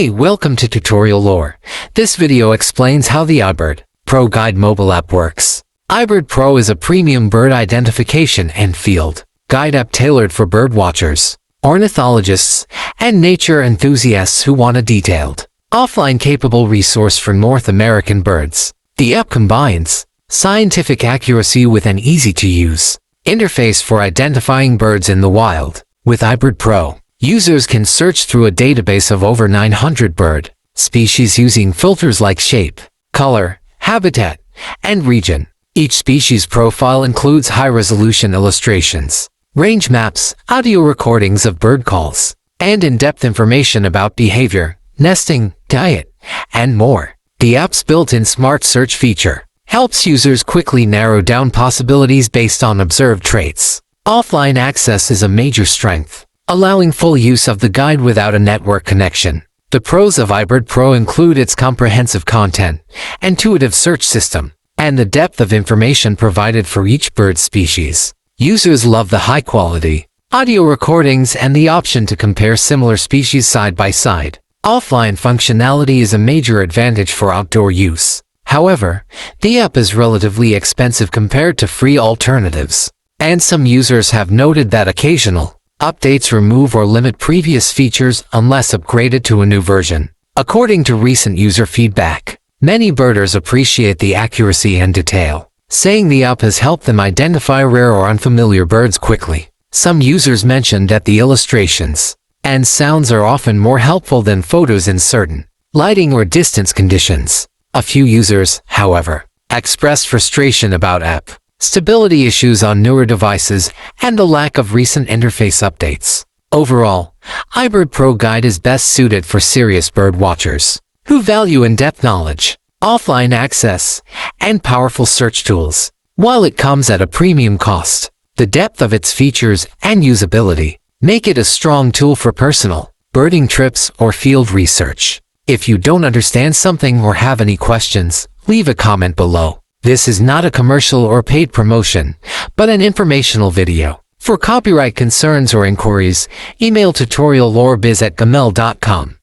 Hey, welcome to Tutorial Lore. This video explains how the iBIRD Pro Guide mobile app works. iBIRD Pro is a premium bird identification and field guide app tailored for birdwatchers, ornithologists, and nature enthusiasts who want a detailed, offline-capable resource for North American birds. The app combines scientific accuracy with an easy-to-use interface for identifying birds in the wild. With iBIRD Pro, users can search through a database of over 900 bird species using filters like shape, color, habitat, and region. Each species profile includes high-resolution illustrations, range maps, audio recordings of bird calls, and in-depth information about behavior, nesting, diet, and more. The app's built-in smart search feature helps users quickly narrow down possibilities based on observed traits. Offline access is a major strength, allowing full use of the guide without a network connection. The pros of iBIRD Pro include its comprehensive content, intuitive search system, and the depth of information provided for each bird species. Users love the high-quality audio recordings and the option to compare similar species side by side. Offline functionality is a major advantage for outdoor use. However, the app is relatively expensive compared to free alternatives, and some users have noted that occasional updates remove or limit previous features unless upgraded to a new version. According to recent user feedback, many birders appreciate the accuracy and detail, saying the app has helped them identify rare or unfamiliar birds quickly. Some users mentioned that the illustrations and sounds are often more helpful than photos in certain lighting or distance conditions. A few users, however, expressed frustration about app stability issues on newer devices and the lack of recent interface updates. Overall, iBIRD Pro Guide is best suited for serious bird watchers who value in-depth knowledge, offline access, and powerful search tools. While it comes at a premium cost, the depth of its features and usability make it a strong tool for personal birding trips or field research. If you don't understand something or have any questions, leave a comment below. This is not a commercial or paid promotion, but an informational video. For copyright concerns or inquiries, email tutoriallorebiz@gmail.com.